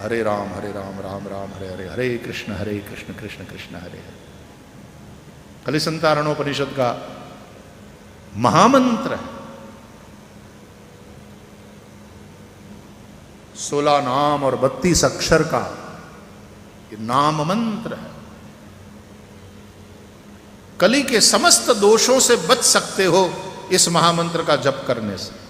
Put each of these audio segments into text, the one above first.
हरे राम राम राम हरे हरे, हरे कृष्ण कृष्ण कृष्ण हरे हरे। कलिसंतारणोपनिषद का महामंत्र है। 16 नाम और 32 अक्षर का ये नाम मंत्र है। कली के समस्त दोषों से बच सकते हो इस महामंत्र का जप करने से।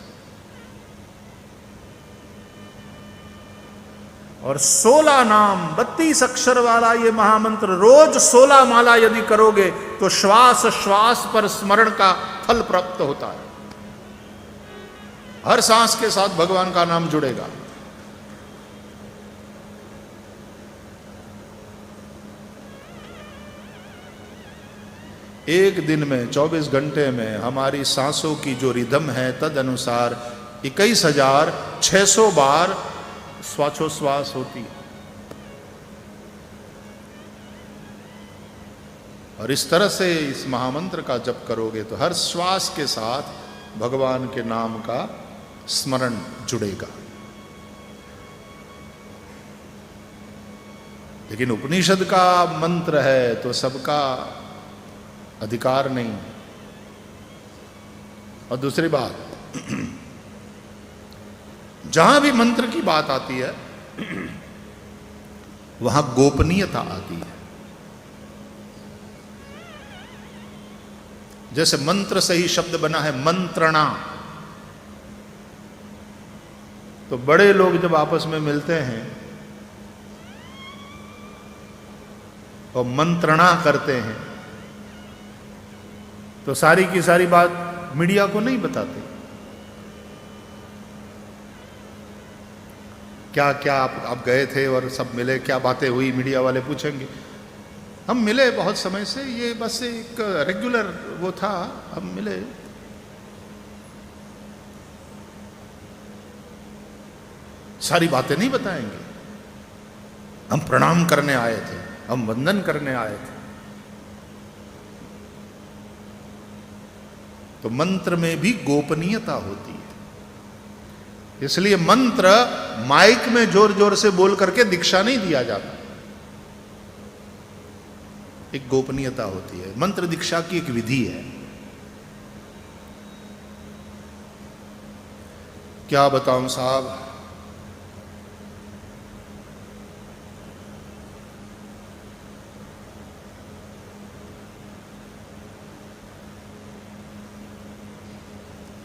और 16 नाम 32 अक्षर वाला ये महामंत्र रोज 16 माला यदि करोगे तो श्वास श्वास पर स्मरण का फल प्राप्त होता है। हर सांस के साथ भगवान का नाम जुड़ेगा। एक दिन में 24 घंटे में हमारी सांसों की जो रिदम है तद अनुसार 21,600 बार श्वासोश्वास होती है। और इस तरह से इस महामंत्र का जप करोगे तो हर श्वास के साथ भगवान के नाम का स्मरण जुड़ेगा। लेकिन उपनिषद का मंत्र है तो सबका अधिकार नहीं। और दूसरी बात, जहां भी मंत्र की बात आती है वहां गोपनीयता आती है। जैसे मंत्र से ही शब्द बना है मंत्रणा, तो बड़े लोग जब आपस में मिलते हैं और मंत्रणा करते हैं तो सारी की सारी बात मीडिया को नहीं बताते। क्या क्या आप गए थे और सब मिले, क्या बातें हुई, मीडिया वाले पूछेंगे। हम मिले बहुत समय से, ये बस एक रेगुलर वो था, हम मिले। सारी बातें नहीं बताएंगे। हम प्रणाम करने आए थे, हम वंदन करने आए थे। तो मंत्र में भी गोपनीयता होती है। इसलिए मंत्र माइक में जोर जोर से बोल करके दीक्षा नहीं दिया जाता। एक गोपनीयता होती है। मंत्र दीक्षा की एक विधि है। क्या बताऊं साहब,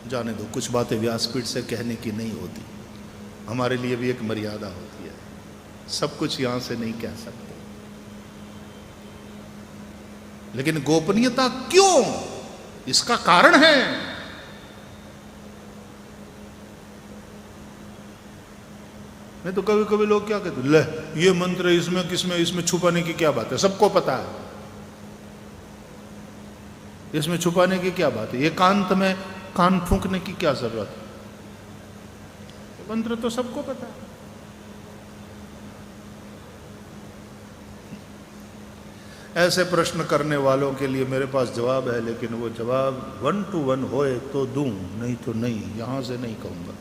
जाने दो, कुछ बातें व्यासपीठ से कहने की नहीं होती। हमारे लिए भी एक मर्यादा होती है। सब कुछ यहां से नहीं कह सकते। लेकिन गोपनीयता क्यों, इसका कारण है। नहीं तो कभी कभी लोग क्या कहते, ले ये मंत्र इसमें किसमें, इसमें छुपाने की क्या बात है, सबको पता है। इसमें छुपाने की क्या बात है, एकांत में कान फूंकने की क्या जरूरत है। मंत्र तो सबको पता है। ऐसे प्रश्न करने वालों के लिए मेरे पास जवाब है, लेकिन वो जवाब 1 to 1 होए तो दूं, नहीं तो नहीं, यहां से नहीं कहूंगा।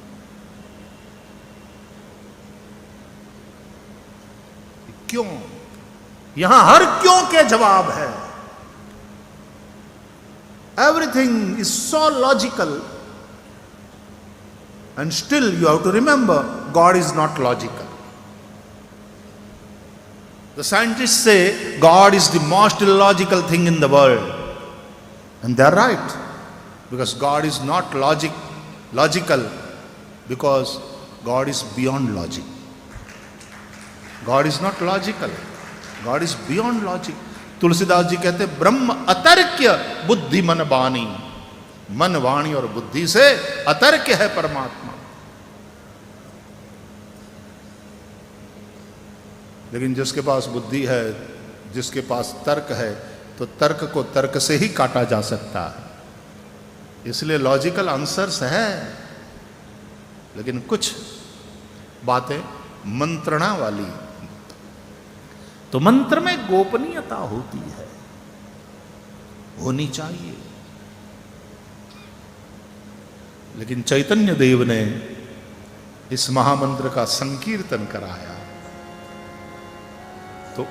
क्यों, यहां हर क्यों के जवाब है। Everything is so logical, and still you have to remember God is not logical. The scientists say God is the most illogical thing in the world, and they are right, because God is not logical, because God is beyond logic. God is not logical, God is beyond logic. Tulsidas ji कहते ब्रह्म अतर्क्य बुद्धि मन वाणी, मन वाणी और बुद्धि से अतर्क्य है परमात्मा। लेकिन जिसके पास बुद्धि है, जिसके पास तर्क है, तो तर्क को तर्क से ही काटा जा सकता है। इसलिए लॉजिकल आंसर्स है, लेकिन कुछ बातें मंत्रणा वाली। तो मंत्र में गोपनीयता होती है, होनी चाहिए। लेकिन चैतन्य देव ने इस महामंत्र का संकीर्तन कराया। तो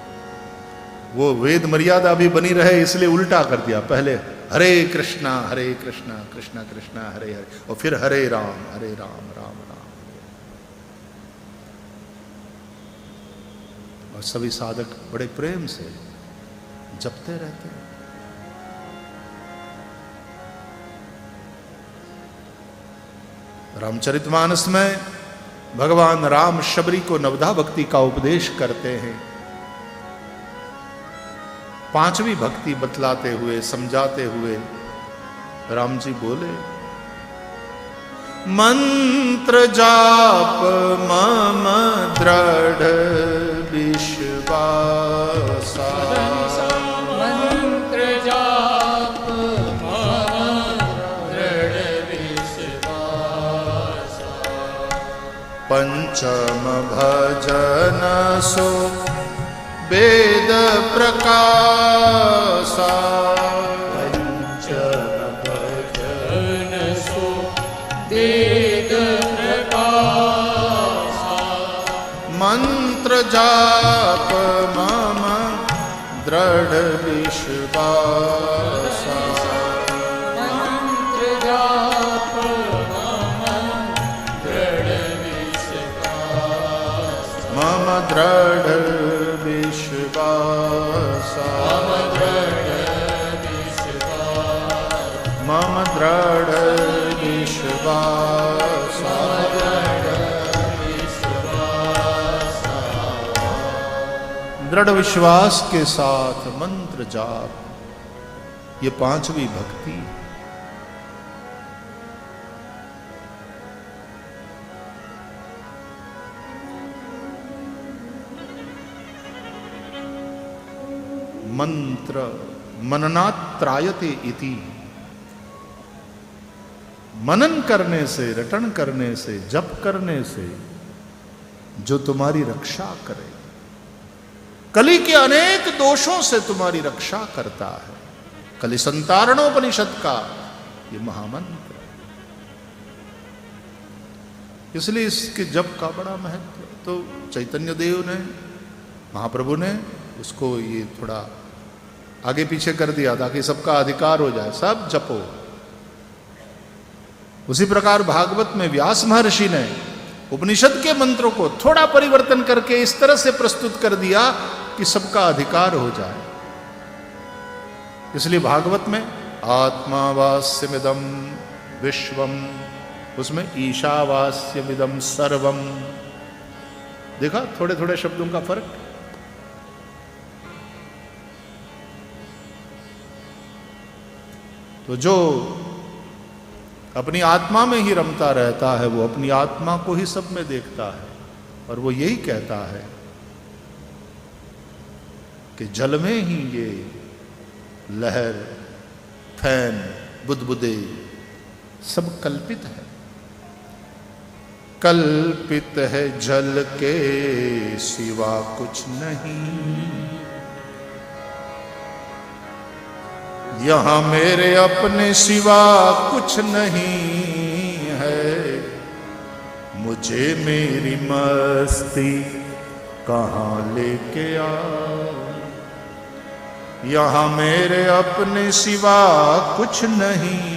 वो वेद मर्यादा भी बनी रहे इसलिए उल्टा कर दिया, पहले हरे कृष्णा कृष्णा कृष्णा हरे हरे, और फिर हरे राम राम राम। और सभी साधक बड़े प्रेम से जपते रहते हैं। रामचरितमानस में भगवान राम शबरी को नवधा भक्ति का उपदेश करते हैं। पांचवी भक्ति बतलाते हुए, समझाते हुए राम जी बोले, मंत्र जाप मम दृढ़ विश्वासा, मंत्र जाप मम दृढ़ विश्वासा, पंचम भजन सो वेद प्रकाशा, पंचम भजन सो वेद प्रकाशा, मंत्र जाप मम दृढ़ विश्वासा, मंत्र जाप मम दृढ़ विश्वासा, मम दृढ़ विश्वासा, मम दृढ़ विश्वासा। दृढ़ विश्वास के साथ मंत्र जाप, ये पांचवी भक्ति। मंत्र मननात्रायते इति, मनन करने से, रटन करने से, जप करने से जो तुम्हारी रक्षा करे, कली के अनेक दोषों से तुम्हारी रक्षा करता है। कली संतारणोपनिषद का ये महामंत्र, इसलिए इसके जप का बड़ा महत्व। तो चैतन्य देव ने, महाप्रभु ने उसको ये थोड़ा आगे पीछे कर दिया ताकि सबका अधिकार हो जाए, सब जपो। उसी प्रकार भागवत में व्यास महर्षि ने उपनिषद के मंत्रों को थोड़ा परिवर्तन करके इस तरह से प्रस्तुत कर दिया कि सबका अधिकार हो जाए। इसलिए भागवत में आत्मावास्यमिदं विश्वम, उसमें ईशावास्यमिदं सर्वम। देखा थोड़े थोड़े शब्दों का फर्क। तो जो अपनी आत्मा में ही रमता रहता है वो अपनी आत्मा को ही सब में देखता है, और वो यही कहता है कि जल में ही ये लहर, फैन, बुदबुदे सब कल्पित है। कल्पित है जल के सिवा कुछ नहीं, यहां मेरे अपने सिवा कुछ नहीं है। मुझे मेरी मस्ती कहाँ लेके आ, यहां मेरे अपने सिवा कुछ नहीं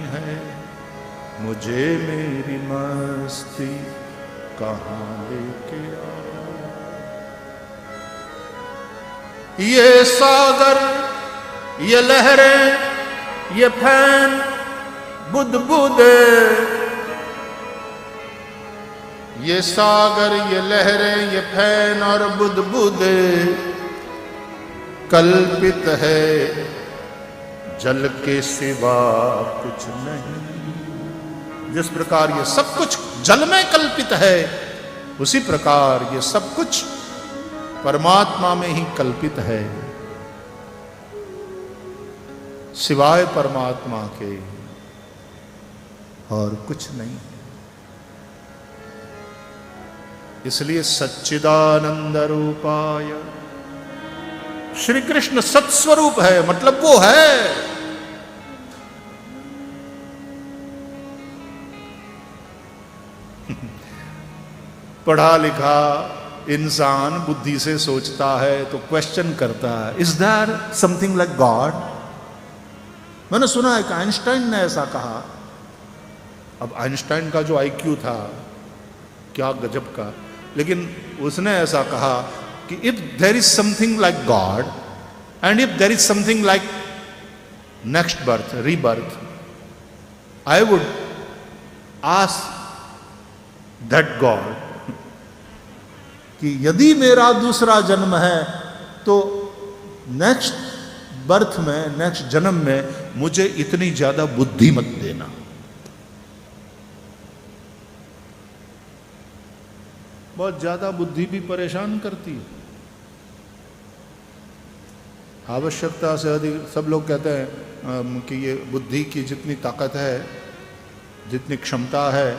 है। मुझे मेरी मस्ती कहाँ लेके आ। ये सागर, ये लहरें, ये फैन, बुदबुदे, ये सागर, ये लहरें, ये फैन और बुदबुदे कल्पित है, जल के सिवा कुछ नहीं। जिस प्रकार ये सब कुछ जल में कल्पित है, उसी प्रकार ये सब कुछ परमात्मा में ही कल्पित है, सिवाय परमात्मा के और कुछ नहीं। इसलिए सच्चिदानंद रूपाय, श्री कृष्ण सत्स्वरूप है, मतलब वो है। पढ़ा लिखा इंसान बुद्धि से सोचता है तो क्वेश्चन करता है, is there something like God? मैंने सुना है कि आइंस्टाइन ने ऐसा कहा। अब आइंस्टाइन का जो आईक्यू था क्या गजब का, लेकिन उसने ऐसा कहा कि if there is something like God and if there is something like next birth, rebirth, I would ask that God कि यदि मेरा दूसरा जन्म है तो नेक्स्ट बर्थ में, नेक्स्ट जन्म में मुझे इतनी ज्यादा बुद्धि मत देना। बहुत ज्यादा बुद्धि भी परेशान करती है। आवश्यकता से अधिक सब लोग कहते हैं कि ये बुद्धि की जितनी ताकत है, जितनी क्षमता है,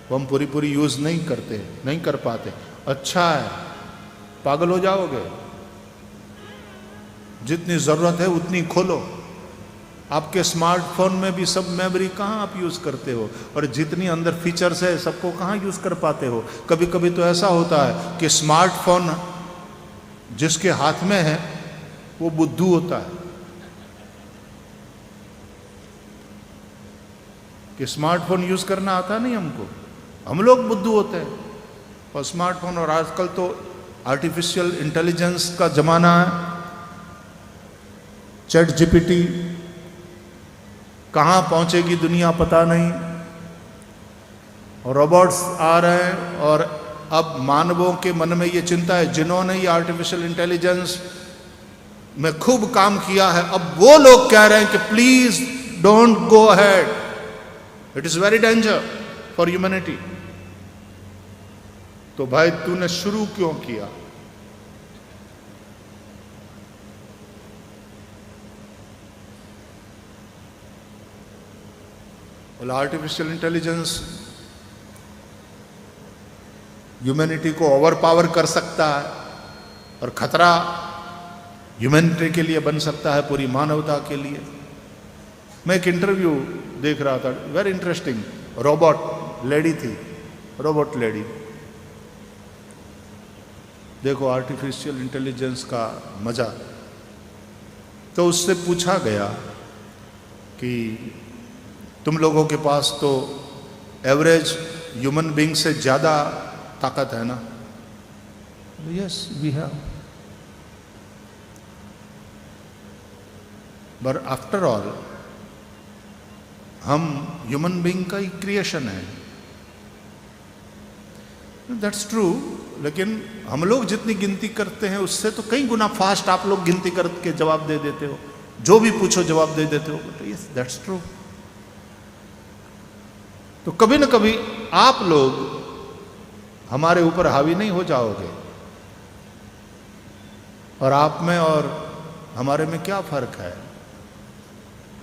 वो हम पूरी पूरी यूज नहीं करते, नहीं कर पाते। अच्छा है, पागल हो जाओगे। जितनी जरूरत है उतनी खोलो। आपके स्मार्टफोन में भी सब मेमोरी कहाँ आप यूज करते हो, और जितनी अंदर फीचर्स है सबको कहाँ यूज कर पाते हो। कभी कभी तो ऐसा होता है कि स्मार्टफोन जिसके हाथ में है वो बुद्धू होता है, कि स्मार्टफोन यूज करना आता नहीं हमको, हम लोग बुद्धू होते हैं। और स्मार्टफोन, और आजकल तो आर्टिफिशियल इंटेलिजेंस का जमाना है, चैट जीपीटी, कहाँ पहुंचेगी दुनिया पता नहीं, और रोबोट्स आ रहे हैं। और अब मानवों के मन में ये चिंता है, जिन्होंने ये आर्टिफिशियल इंटेलिजेंस में खूब काम किया है, अब वो लोग कह रहे हैं कि please don't go ahead, it is very danger for humanity. तो भाई तूने शुरू क्यों किया? बोला आर्टिफिशियल इंटेलिजेंस ह्यूमैनिटी को ओवर पावर कर सकता है, और खतरा ह्यूमैनिटी के लिए बन सकता है, पूरी मानवता के लिए। मैं एक इंटरव्यू देख रहा था, वेरी इंटरेस्टिंग। रोबोट लेडी थी, रोबोट लेडी। देखो आर्टिफिशियल इंटेलिजेंस का मजा। तो उससे पूछा गया कि तुम लोगों के पास तो एवरेज ह्यूमन बीइंग से ज्यादा ताकत है ना? Yes we have, but after all हम ह्यूमन बीइंग का ही क्रिएशन है। दैट्स ट्रू, लेकिन हम लोग जितनी गिनती करते हैं उससे तो कई गुना फास्ट आप लोग गिनती करके जवाब दे देते हो, जो भी पूछो जवाब दे देते हो। Yes that's true. तो कभी न कभी आप लोग हमारे ऊपर हावी नहीं हो जाओगे, और आप में और हमारे में क्या फर्क है?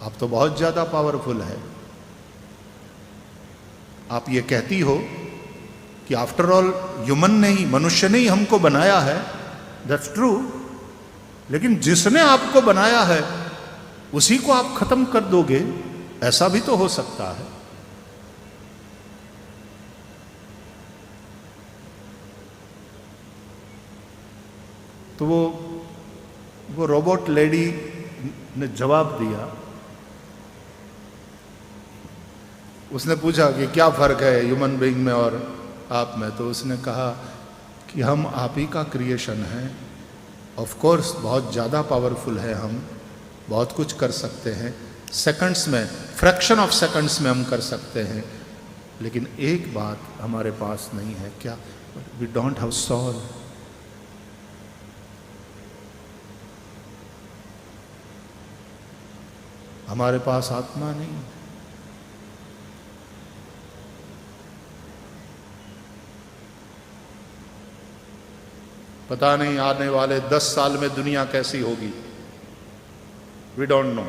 आप तो बहुत ज्यादा पावरफुल है। आप ये कहती हो कि आफ्टर ऑल ह्यूमन ने ही, मनुष्य ने ही हमको बनाया है, दैट्स ट्रू, लेकिन जिसने आपको बनाया है उसी को आप खत्म कर दोगे, ऐसा भी तो हो सकता है। तो वो रोबोट लेडी ने जवाब दिया। उसने पूछा कि क्या फर्क है ह्यूमन बीइंग में और आप में? तो उसने कहा कि हम आप ही का क्रिएशन है। ऑफ कोर्स बहुत ज़्यादा पावरफुल है, हम बहुत कुछ कर सकते हैं, सेकंड्स में, फ्रैक्शन ऑफ सेकंड्स में हम कर सकते हैं, लेकिन एक बात हमारे पास नहीं है। क्या? We don't have soul. हमारे पास आत्मा नहीं। पता नहीं आने वाले 10 साल में दुनिया कैसी होगी, we don't know.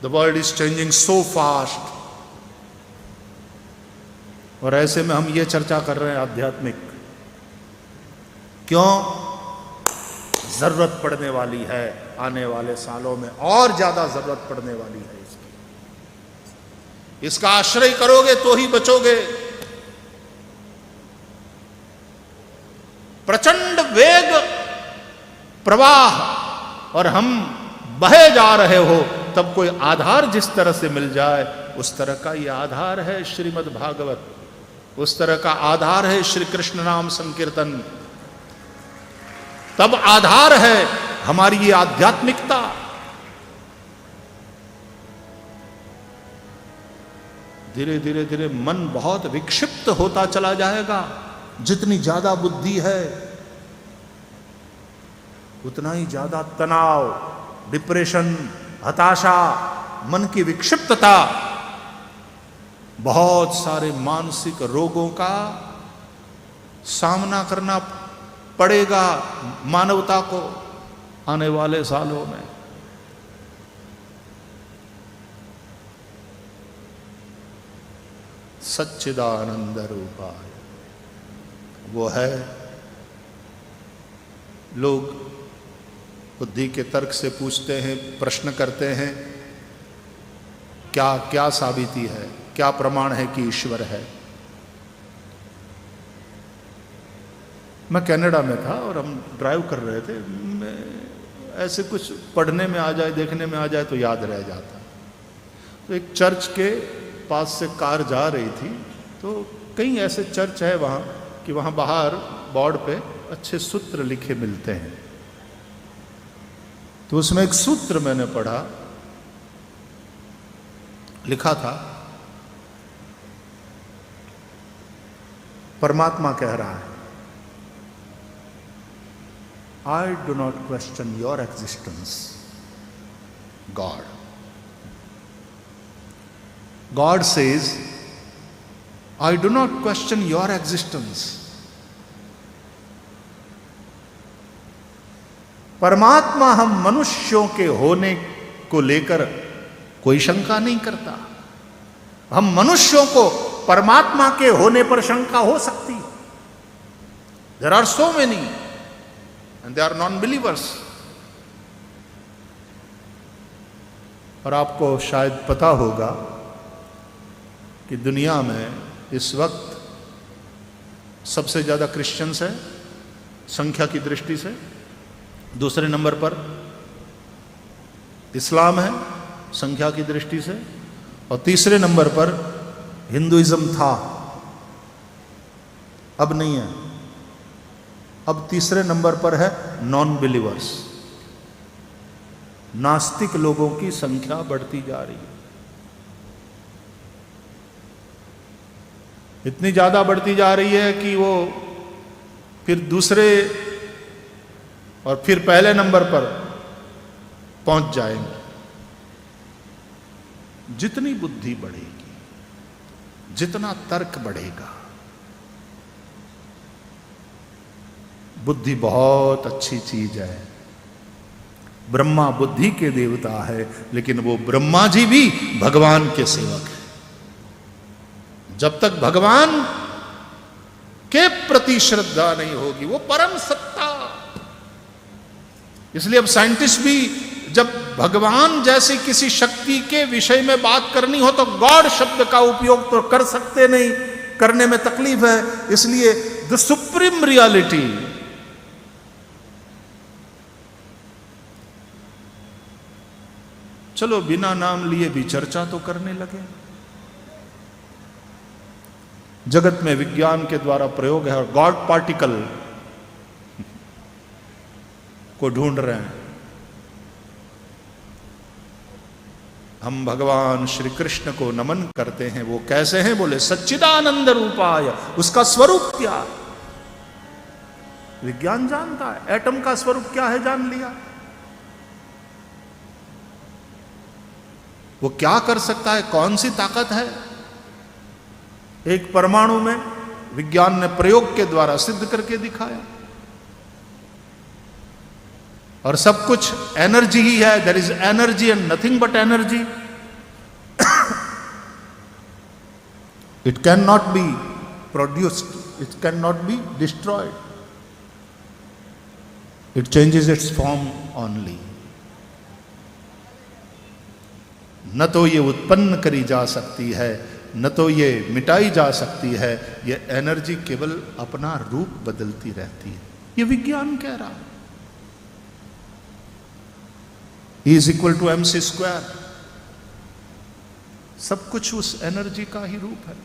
The world is changing so fast. और ऐसे में हम ये चर्चा कर रहे हैं आध्यात्मिक, क्यों? जरूरत पड़ने वाली है आने वाले सालों में, और ज्यादा जरूरत पड़ने वाली है इसकी। इसका आश्रय करोगे तो ही बचोगे। प्रचंड वेग प्रवाह और हम बहे जा रहे हो, तब कोई आधार जिस तरह से मिल जाए, उस तरह का ये आधार है श्रीमद् भागवत, उस तरह का आधार है श्री कृष्ण नाम संकीर्तन, तब आधार है हमारी ये आध्यात्मिकता। धीरे धीरे धीरे मन बहुत विक्षिप्त होता चला जाएगा। जितनी ज्यादा बुद्धि है उतना ही ज्यादा तनाव, डिप्रेशन, हताशा, मन की विक्षिप्तता, बहुत सारे मानसिक रोगों का सामना करना पड़ेगा मानवता को आने वाले सालों में। सच्चिदानंद रूपाय वो है। लोग बुद्धि के तर्क से पूछते हैं, प्रश्न करते हैं, क्या क्या साबिती है, क्या प्रमाण है कि ईश्वर है। मैं कनाडा में था और हम ड्राइव कर रहे थे, ऐसे कुछ पढ़ने में आ जाए, देखने में आ जाए तो याद रह जाता। तो एक चर्च के पास से कार जा रही थी, तो कई ऐसे चर्च है वहाँ कि वहाँ बाहर बोर्ड पे अच्छे सूत्र लिखे मिलते हैं। तो उसमें एक सूत्र मैंने पढ़ा, लिखा था, परमात्मा कह रहा है, I do not question your existence, God. God says, I do not question your existence. परमात्मा हम मनुष्यों के होने को लेकर कोई शंका नहीं करता। हम मनुष्यों को परमात्मा के होने पर शंका हो सकती। There are so many and they are non-believers. और आपको शायद पता होगा कि दुनिया में इस वक्त सबसे ज्यादा क्रिश्चियंस है संख्या की दृष्टि से, दूसरे नंबर पर इस्लाम है संख्या की दृष्टि से, और तीसरे नंबर पर हिंदुइज्म था, अब नहीं है। अब तीसरे नंबर पर है नॉन बिलीवर्स, नास्तिक लोगों की संख्या बढ़ती जा रही है। इतनी ज्यादा बढ़ती जा रही है कि वो फिर दूसरे और फिर पहले नंबर पर पहुंच जाएंगे। जितनी बुद्धि बढ़ेगी, जितना तर्क बढ़ेगा, बुद्धि बहुत अच्छी चीज है। ब्रह्मा बुद्धि के देवता है, लेकिन वो ब्रह्मा जी भी भगवान के सेवक है। जब तक भगवान के प्रति श्रद्धा नहीं होगी, वो परम सत्ता। इसलिए अब साइंटिस्ट भी जब भगवान जैसी किसी शक्ति के विषय में बात करनी हो तो गॉड शब्द का उपयोग तो कर सकते नहीं, करने में तकलीफ है। इसलिए द सुप्रीम रियलिटी, चलो बिना नाम लिए भी चर्चा तो करने लगे। जगत में विज्ञान के द्वारा प्रयोग है और गॉड पार्टिकल को ढूंढ रहे हैं। हम भगवान श्री कृष्ण को नमन करते हैं। वो कैसे हैं? बोले सच्चिदानंद रूपाय। उसका स्वरूप क्या? विज्ञान जानता है। एटम का स्वरूप क्या है जान लिया। वो क्या कर सकता है, कौन सी ताकत है। एक परमाणु में विज्ञान ने प्रयोग के द्वारा सिद्ध करके दिखाया। और सब कुछ एनर्जी ही है। There is energy and nothing but energy. It can not be produced, it can not be destroyed, it changes its form only. न तो ये उत्पन्न करी जा सकती है, न तो ये मिटाई जा सकती है। ये एनर्जी केवल अपना रूप बदलती रहती है। ये विज्ञान कह रहा है। E is equal to mc square. सब कुछ उस एनर्जी का ही रूप है।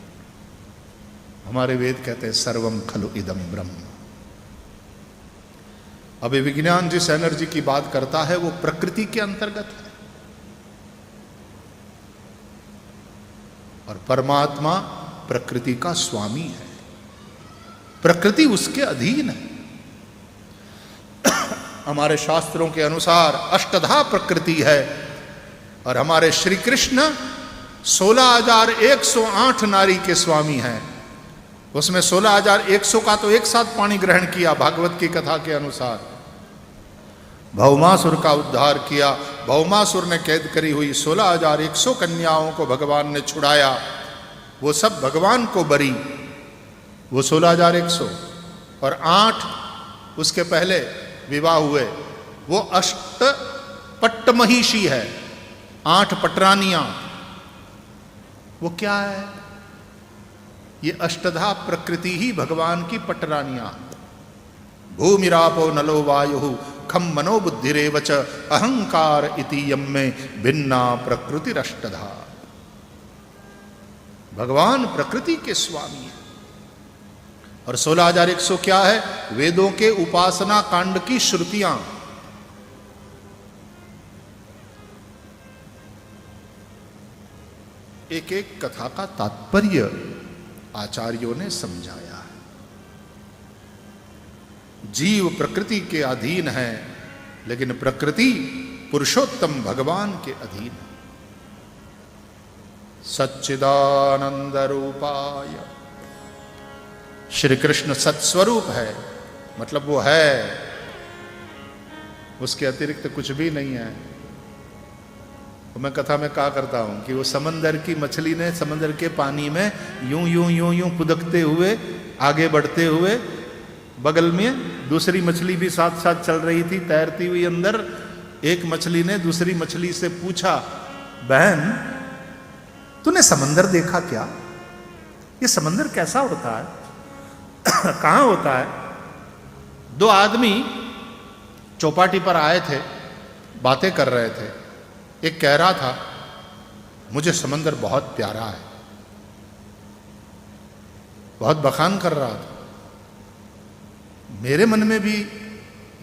हमारे वेद कहते हैं सर्वम खलु इदम ब्रह्म। अभी विज्ञान जिस एनर्जी की बात करता है वो प्रकृति के अंतर्गत है, और परमात्मा प्रकृति का स्वामी है, प्रकृति उसके अधीन है। हमारे शास्त्रों के अनुसार अष्टधा प्रकृति है, और हमारे श्री कृष्ण 16,108 नारी के स्वामी हैं। उसमें 16,100 का तो एक साथ पानी ग्रहण किया भागवत की कथा के अनुसार। भौमासुर का उद्धार किया। भौमासुर ने कैद करी हुई 16,100 कन्याओं को भगवान ने छुड़ाया। वो सब भगवान को बरी, वो 16,100, और 8 उसके पहले विवाह हुए, वो अष्ट पट्टमहिषी है, 8 पटरानियां। वो क्या है? ये अष्टधा प्रकृति ही भगवान की पटरानियां। भूमिरापो नलो वायु खम मनो बुद्धिरेव च अहंकार इति यम में भिन्ना प्रकृतिरष्टधा। भगवान प्रकृति के स्वामी है। और 16,100 क्या है? वेदों के उपासना कांड की श्रुतियां। एक एक कथा का तात्पर्य आचार्यों ने समझाया है। जीव प्रकृति के अधीन है, लेकिन प्रकृति पुरुषोत्तम भगवान के अधीन है। सच्चिदानंद रूपाय, श्री कृष्ण सत्स्वरूप है, मतलब वो है, उसके अतिरिक्त कुछ भी नहीं है। तो मैं कथा में कहा करता हूं कि वो समंदर की मछली ने समंदर के पानी में यूं यूं यूं यूं कुदकते हुए आगे बढ़ते हुए, बगल में दूसरी मछली भी साथ साथ चल रही थी तैरती हुई अंदर। एक मछली ने दूसरी मछली से पूछा, बहन तूने समंदर देखा क्या? ये समंदर कैसा होता है? कहां होता है? 2 आदमी चौपाटी पर आए थे, बातें कर रहे थे। एक कह रहा था, मुझे समंदर बहुत प्यारा है, बहुत बखान कर रहा था। मेरे मन में भी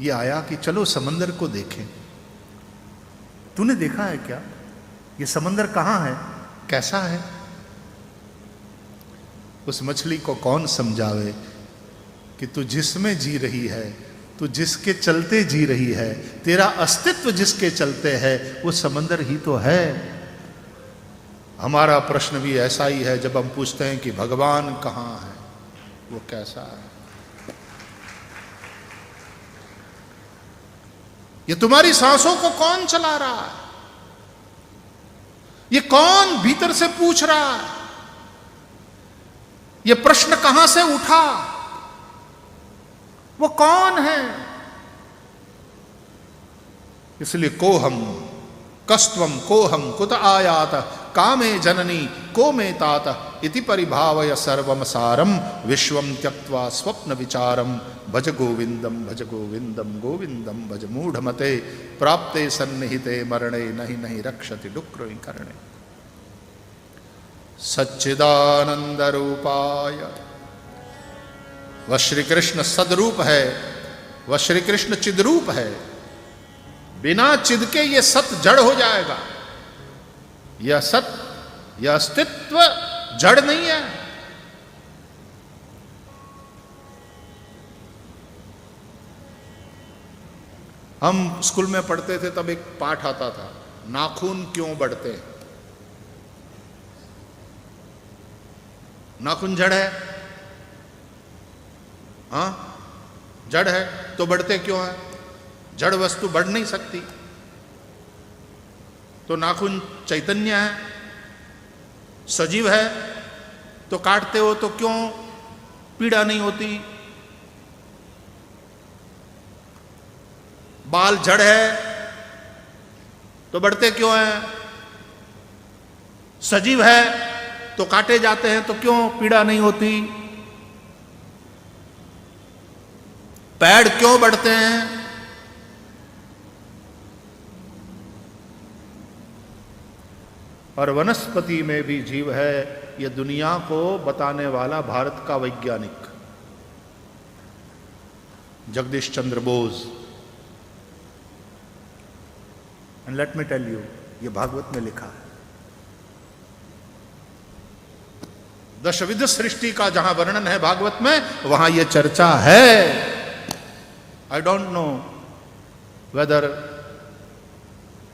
ये आया कि चलो समंदर को देखें। तूने देखा है क्या? ये समंदर कहां है, कैसा है? उस मछली को कौन समझावे कि तू जिसमें जी रही है, तू जिसके चलते जी रही है, तेरा अस्तित्व जिसके चलते है, वो समंदर ही तो है। हमारा प्रश्न भी ऐसा ही है जब हम पूछते हैं कि भगवान कहाँ है, वो कैसा है। ये तुम्हारी सांसों को कौन चला रहा है? ये कौन भीतर से पूछ रहा है? ये प्रश्न कहां से उठा? वो कौन है? इसलिए कोहम कस्त्वम कोहम कुत आयात कामे जननी को मे तात इति परिभावय सर्वम सारम विश्वम त्यक्त्वा स्वप्न विचारम भज गोविंदम गोविंदम भज मूढ़मते प्राप्ते सन्निहिते मरणे नहीं नहीं रक्षति डुक्रोहि करणे। सच्चिदानंद रूपाय, वह श्री कृष्ण सदरूप है, वह श्री कृष्ण चिद्रूप है। बिना चिद के ये सत जड़ हो जाएगा। यह सत, यह अस्तित्व जड़ नहीं है। हम स्कूल में पढ़ते थे तब एक पाठ आता था, नाखून क्यों बढ़ते हैं? नाखून जड़ है, हाँ जड़ है तो बढ़ते क्यों है? जड़ वस्तु बढ़ नहीं सकती। तो नाखून चैतन्य है, सजीव है, तो काटते हो तो क्यों पीड़ा नहीं होती? बाल जड़ है तो बढ़ते क्यों हैं? सजीव है तो काटे जाते हैं तो क्यों पीड़ा नहीं होती? पेड़ क्यों बढ़ते हैं? और वनस्पति में भी जीव है, यह दुनिया को बताने वाला भारत का वैज्ञानिक Jagadish Chandra Bose. And let me tell you, यह भागवत में लिखा है। दशविध सृष्टि का जहां वर्णन है भागवत में, वहां यह चर्चा है। I don't know whether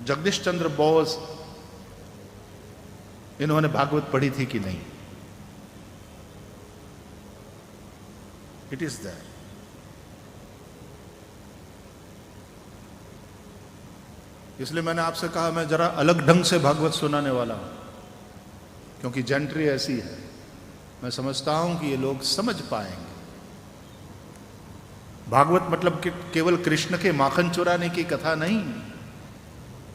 Jagadish Chandra Bose इन्होंने भागवत पढ़ी थी कि नहीं। It is that. इसलिए मैंने आपसे कहा मैं जरा अलग ढंग से भागवत सुनाने वाला हूं, क्योंकि जेंट्री ऐसी है। मैं समझता हूं कि ये लोग समझ पाएंगे। भागवत मतलब कि केवल कृष्ण के माखन चुराने की कथा नहीं,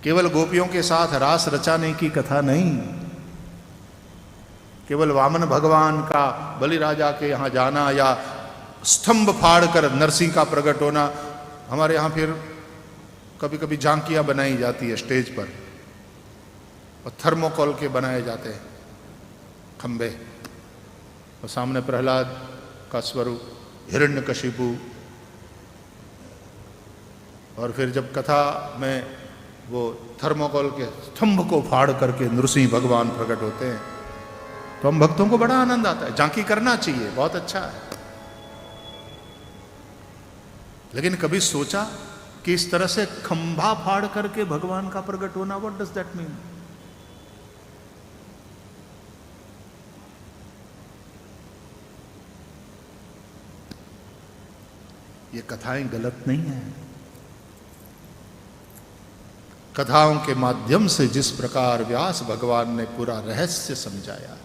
केवल गोपियों के साथ रास रचाने की कथा नहीं, केवल वामन भगवान का बलि राजा के यहां जाना या स्तंभ फाड़कर नरसिंह का प्रकट होना। हमारे यहां फिर कभी कभी झांकियां बनाई जाती है स्टेज पर, और थर्मोकोल के बनाए जाते हैं खंबे, और सामने प्रहलाद का स्वरूप, हिरण्यकशिपु। और फिर जब कथा में वो थर्मोकोल के स्तंभ को फाड़ करके नृसिंह भगवान प्रकट होते हैं, तो हम भक्तों को बड़ा आनंद आता है। झांकी करना चाहिए, बहुत अच्छा है। लेकिन कभी सोचा कि इस तरह से खंभा फाड़ करके भगवान का प्रकट होना, व्हाट डज दैट मीन? ये कथाएं गलत नहीं है। कथाओं के माध्यम से जिस प्रकार व्यास भगवान ने पूरा रहस्य समझाया,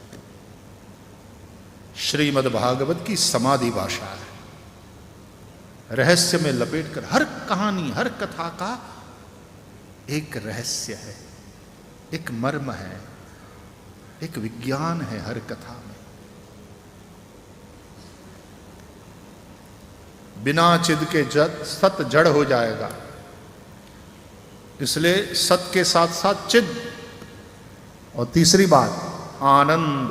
श्रीमद् भागवत की समाधि भाषा है। रहस्य में लपेटकर, हर कहानी हर कथा का एक रहस्य है, एक मर्म है, एक विज्ञान है हर कथा में। बिना चिद के सत जड़ हो जाएगा, इसलिए सत के साथ साथ चिद। और तीसरी बात, आनंद।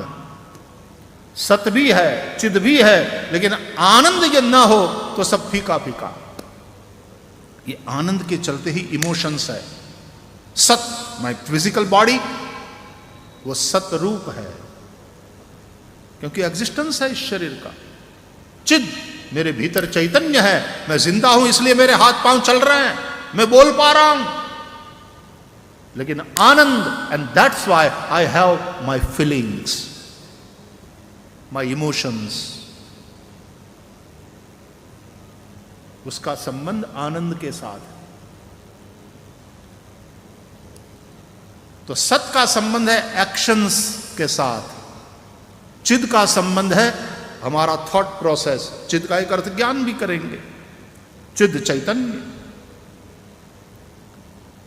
सत भी है, चिद भी है, लेकिन आनंद यदि ना हो तो सब फीका फीका। ये आनंद के चलते ही इमोशंस है। सत, माय फिजिकल बॉडी, वो सत रूप है, क्योंकि एग्जिस्टेंस है इस शरीर का। चिद, मेरे भीतर चैतन्य है, मैं जिंदा हूं इसलिए मेरे हाथ पांव चल रहे हैं, मैं बोल पा रहा हूं। लेकिन आनंद, and that's why I have my feelings, my emotions, उसका संबंध आनंद के साथ है। तो सत का संबंध है एक्शंस के साथ, चिद का संबंध है हमारा थॉट प्रोसेस। चिद का एक अर्थ ज्ञान भी करेंगे, चिद चैतन्य,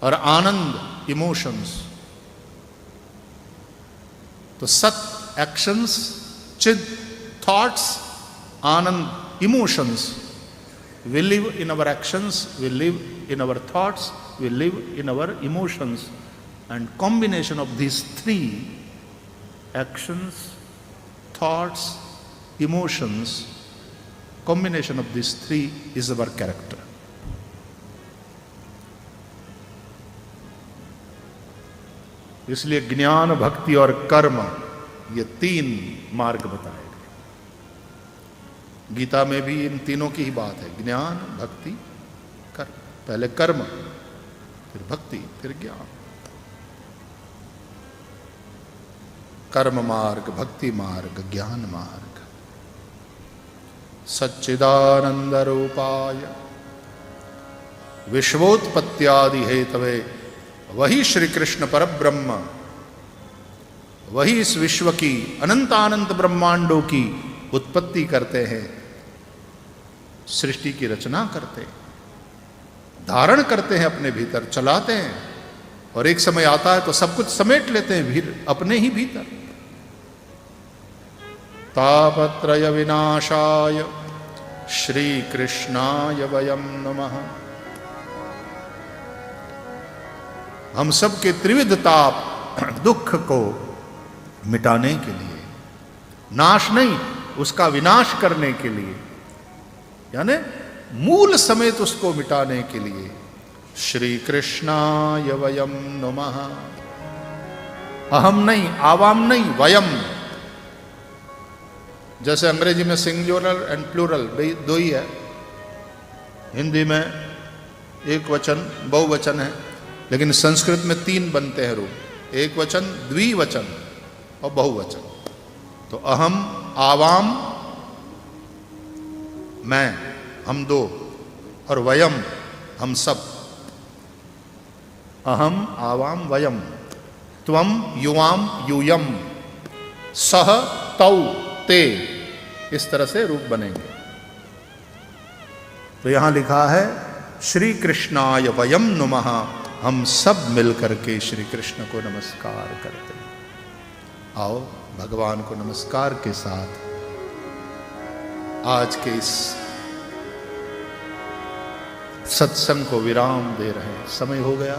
और आनंद इमोशंस। तो सत एक्शंस, चिद thoughts, Anand emotions. We live in our actions, we live in our thoughts, we live in our emotions. And combination of these three, actions, thoughts, emotions, combination of these three is our character. इसलिए ज्ञान, भक्ति और कर्म, ये तीन मार्ग बताए। गीता में भी इन तीनों की ही बात है, ज्ञान, भक्ति, कर्म। पहले कर्म, फिर भक्ति, फिर ज्ञान। कर्म मार्ग, भक्ति मार्ग, ज्ञान मार्ग। सच्चिदानंद रूपाय विश्वोत्पत्त्यादि हेतवे, वही श्री कृष्ण परब्रह्म, वही इस विश्व की अनंतानंत ब्रह्मांडों की उत्पत्ति करते हैं, सृष्टि की रचना करते हैं, धारण करते हैं, अपने भीतर चलाते हैं, और एक समय आता है तो सब कुछ समेट लेते हैं अपने ही भीतर। तापत्रय विनाशाय श्री कृष्णाय वयम नमः। हम सब के त्रिविध ताप दुख को मिटाने के लिए, नाश नहीं उसका विनाश करने के लिए, यानी मूल समेत उसको मिटाने के लिए, श्री कृष्णाय वयम नमः। अहम नहीं, आवाम नहीं, वयम। जैसे अंग्रेजी में सिंगुलर एंड प्लूरल दो ही है, हिंदी में एक वचन बहुवचन है, लेकिन संस्कृत में तीन बनते हैं रूप, एक वचन, द्विवचन और बहुवचन। तो अहम, आवाम, मैं, हम दो, और वयम, हम सब। अहम, आवाम, वयम। त्वम, युवाम, यूयम, सह, तौ, ते, इस तरह से रूप बनेंगे। तो यहां लिखा है श्री कृष्णाय वयम नमः। हम सब मिलकर के श्री कृष्ण को नमस्कार करते हैं। आओ भगवान को नमस्कार के साथ आज के इस सत्संग को विराम दे रहे हैं। समय हो गया।